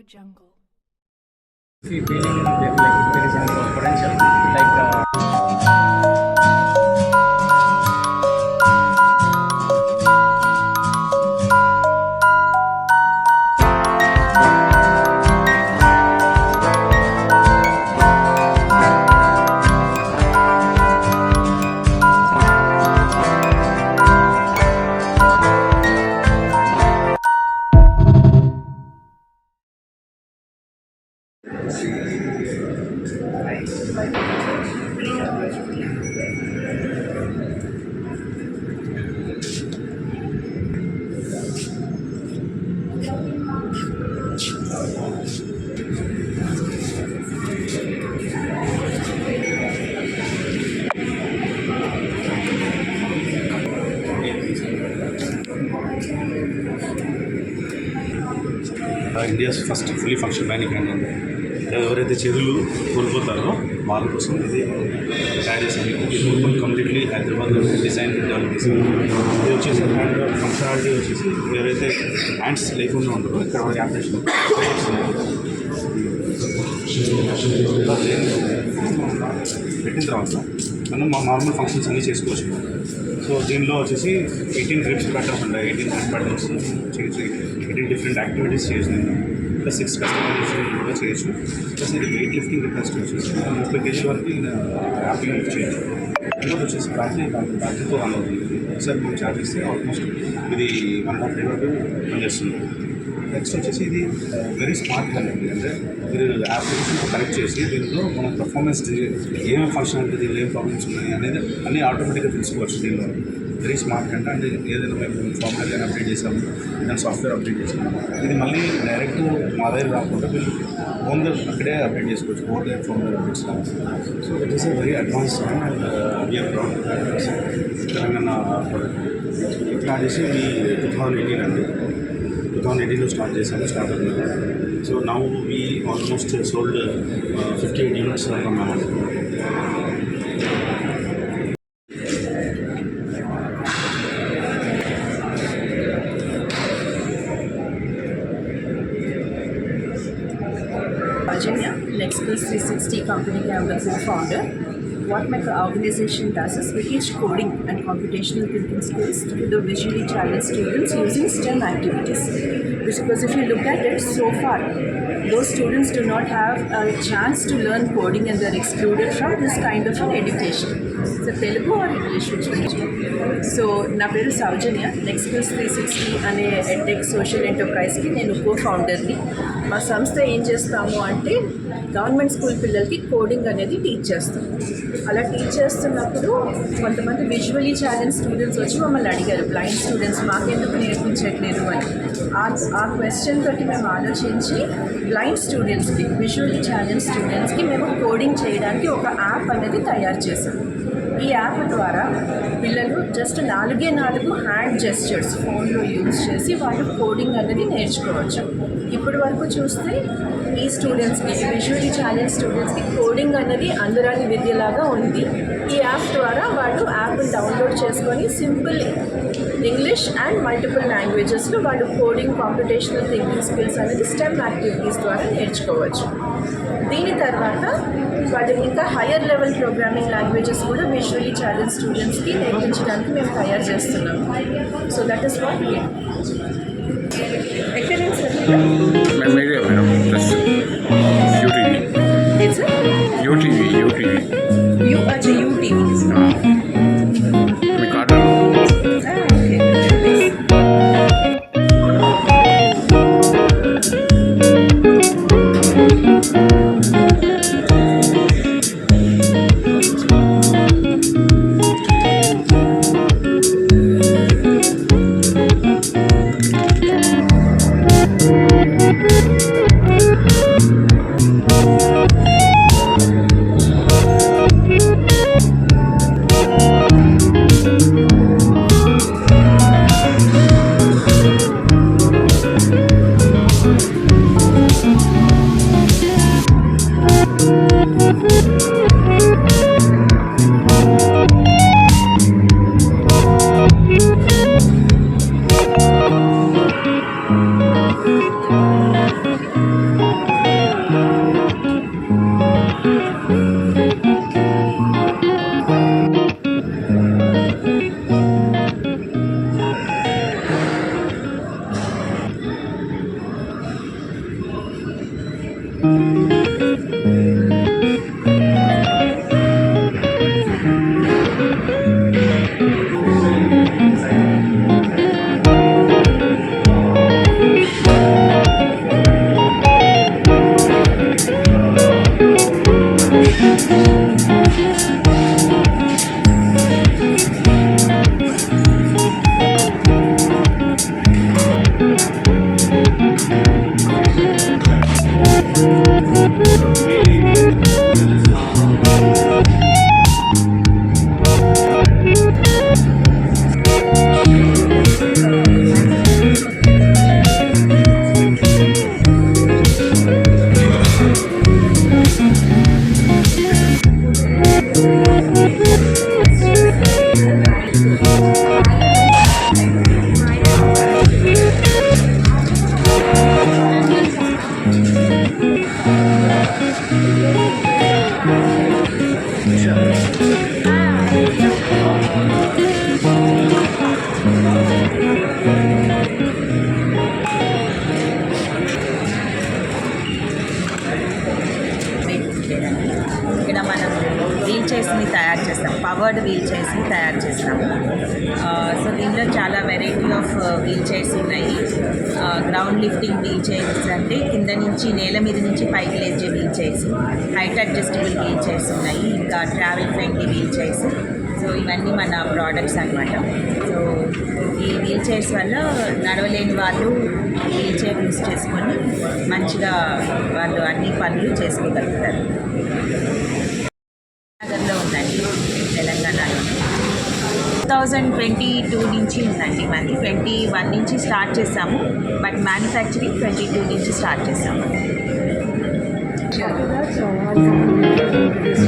Jungle. If you feeling like if there is any potential, like India's first fully function mining hand ఉంది. ఎవరైతే చెరువులు కోల్పోతారో వాళ్ళ కోసం ఇది తయారు చేసింది. ఇది మొత్తం కంప్లీట్లీ హైదరాబాద్లో డిజైన్ డెవలప్ చేసింది. ఇది వచ్చేసి హ్యాండ్ ఫంక్షనాలిటీ వచ్చేసి ఎవరైతే హ్యాండ్స్ లేకుండా ఉంటారో ఇక్కడ యాప్లికేషన్ పెట్టిన తర్వాత మనం మా నార్మల్ ఫంక్షన్స్ అన్నీ చేసుకోవచ్చు. సో దీనిలో వచ్చేసి 18 గ్రిప్స్ ప్యాటర్న్స్ ఉంటాయి. 18 గ్రిప్ ప్యాటర్న్స్ చేయొచ్చు. 18 డిఫరెంట్ యాక్టివిటీస్ చేయొచ్చు. నేను ప్లస్ 6 కస్టమైజేషన్ కూడా చేయొచ్చు. ప్లస్ ఇది వెయిట్ లిఫ్టింగ్ కెపాసిటీ వచ్చేసి 30 కేజీ వరకు యాప్లింగ్ లిఫ్ట్ చేయొచ్చు. ఇంకోటి వచ్చేసి బ్యాటరీతో రన్ అవుతుంది. ఒకసారి మనం ఛార్జ్ చేస్తే ఆల్మోస్ట్ ఇది 1.5 డే వరకు పనిచేస్తుంది. నెక్స్ట్ వచ్చేసి ఇది వెరీ స్మార్ట్ అండి. అంటే మీరు అప్లికేషన్తో కనెక్ట్ చేసి దీనిలో మనం పర్ఫార్మెన్స్ ఏమేమి ఫంక్షనాలిటీ దీనిలో ఏం ప్రాబ్లమ్స్ ఉన్నాయి అనేది అన్నీ ఆటోమేటిక్గా తెలుసుకోవచ్చు. దీనిలో వెరీ స్మార్ట్ అంటే ఏదైనా మేము ఫార్మ్వేర్ కానీ అప్డేట్ చేసాము, ఏదైనా సాఫ్ట్వేర్ అప్డేట్ చేసాము, ఇది మళ్ళీ డైరెక్ట్ మా దగ్గర రాకుండా వీళ్ళు ఓన్గా అక్కడే అప్డేట్ చేసుకోవచ్చు. ఓన్గా ఫార్మ్వేర్ అప్డేట్స్ కానీ. So it is a very advance and we are proud Telangana product. ఇట్లా చేసి మీ 2018 అండి. 2018లో స్టార్ట్ చేశాము. స్టార్ట్ అయింది. So now we almost sold 58 units అమ్మాము. Virginia, Lexpress 360 company, I am the co-founder. What my organization does is we teach coding and computational thinking skills to the visually challenged students using STEM activities. Because if you look at it, so far, those students do not have a chance to learn coding and they're excluded from this kind of an education. So Telugu or English, which one? So నా పేరు సౌజన్య. లెక్స్ప్రెస్ 360 అనే edtech social ఎంటర్ప్రైజ్కి నేను కో-ఫౌండర్ని. మా సంస్థ ఏం చేస్తాము అంటే government school పిల్లలకి కోడింగ్ అనేది టీచ్ చేస్తాం. అలా టీచ్ చేస్తున్నప్పుడు కొంతమంది విజువలీ ఛాలెంజ్ స్టూడెంట్స్ వచ్చి మమ్మల్ని అడిగారు, బ్లైండ్ స్టూడెంట్స్ మాకెందుకు నేర్పించట్లేదు అని. ఆ క్వశ్చన్ తోటి మేము ఆలోచించి బ్లైండ్ స్టూడెంట్స్కి, విజువలీ ఛాలెంజ్ స్టూడెంట్స్కి మేము కోడింగ్ చేయడానికి ఒక యాప్ అనేది తయారు చేసాం. ఈ యాప్ ద్వారా పిల్లలు జస్ట్ 4 హ్యాండ్ జెస్చర్స్ ఫోన్లో యూజ్ చేసి వాళ్ళు కోడింగ్ అనేది నేర్చుకోవచ్చు. ఇప్పటి వరకు చూస్తే ఈ స్టూడెంట్స్కి, విజువలీ ఛాలెంజ్ స్టూడెంట్స్కి కోడింగ్ అనేది అందరాని విద్యలాగా ఉంది. ఈ యాప్ ద్వారా వాళ్ళు యాప్ని డౌన్లోడ్ చేసుకొని సింపుల్ ఇంగ్లీష్ అండ్ మల్టిపుల్ లాంగ్వేజెస్లో వాళ్ళు కోడింగ్, కాంపిటేషనల్ థింకింగ్ స్కిల్స్ అనేది స్టెమ్ యాక్టివిటీస్ ద్వారా నేర్చుకోవచ్చు. దీని తర్వాత వాళ్ళు ఇంకా హయ్యర్ లెవెల్ ప్రోగ్రామింగ్ లాంగ్వేజెస్ కూడా విజువలీ ఛాలెంజ్ స్టూడెంట్స్కి నేర్పించడానికి మేము తయారు చేస్తున్నాము. So that is what we ఎక్కడ కవర్డ్ వీల్ చైర్స్ని తయారు చేస్తాము. సో దీంట్లో చాలా వెరైటీ ఆఫ్ వీల్ చైర్స్ ఉన్నాయి. గ్రౌండ్ లిఫ్టింగ్ వీల్ చైర్స్ అంటే కింద నుంచి నేల మీద నుంచి పైకి లేచే wheelchairs, height adjustable wheel chairs ఉన్నాయి, ఇంకా travel friendly wheelchairs. So ఇవన్నీ మన ప్రోడక్ట్స్ అన్నమాట. సో ఈ వీల్ చైర్స్ వల్ల నడవలేని వాళ్ళు వీల్ చైర్ యూస్ చేసుకొని మంచిగా వాళ్ళు అన్ని పనులు చేసుకోగలుగుతారు. నగర్లో ఉందండి, తెలంగాణలో 2022 నుంచి ఉందండి. మనది 21 నుంచి స్టార్ట్ చేసాము, బట్ మ్యానుఫ్యాక్చరింగ్ 22 నుంచి స్టార్ట్ చేసాము. So, all companies are doing this.